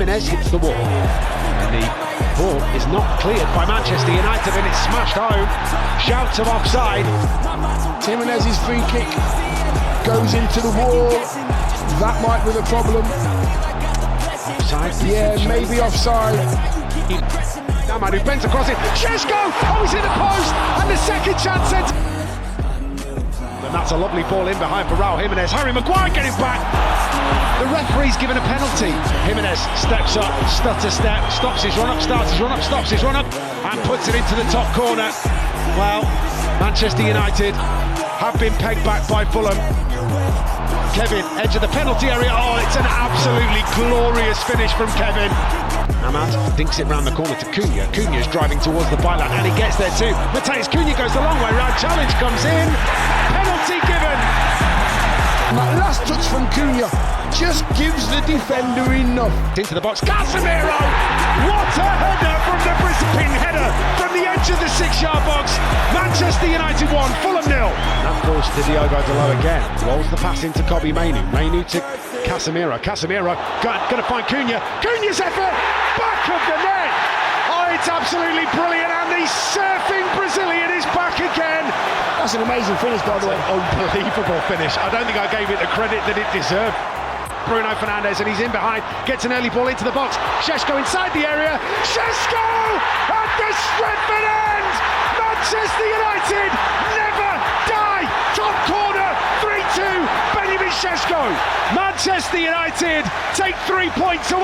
Jimenez hits the wall. And the ball is not cleared by Manchester United and it's smashed home. Shouts of offside. Jimenez's free kick goes into the wall. That might be the problem. Offside? Yeah, maybe offside. Who bends across it. Šeško! Oh, he's in the post! And the second chance sent. And that's a lovely ball in behind for Raul Jimenez. Harry Maguire getting back. The referee's given a penalty. Jimenez steps up, stutter step, stops his run up, starts his run up, stops his run up, and puts it into the top corner. Well, Manchester United have been pegged back by Fulham. Kevin, edge of the penalty area. Oh, it's an absolutely glorious finish from Kevin. Ahmad dinks it round the corner to Cunha. Cunha's driving towards the byline and he gets there too. Mateus Cunha goes the long way round. Challenge comes in. Penalty given. That last touch from Cunha just gives the defender enough. Into the box. Casemiro! What a header from the Brisbane header from the edge of the 6-yard box. Manchester United 1, Fulham 0. That falls to Diogo Dalot again. Rolls the pass into Kobbie Mainoo. Mainoo to Casemiro. Casemiro going to find Cunha. Cunha's effort! Back of the net! Oh, it's absolutely brilliant, and the surfing Brazilian is back again. That's an amazing finish, by the way. Unbelievable finish. I don't think I gave it the credit that it deserved. Bruno Fernandes, and he's in behind, gets an early ball into the box. Šeško inside the area. Šeško at the Stretford end. Manchester United never die. Top corner, 3-2. Benjamin Šeško. Manchester United take 3 points away.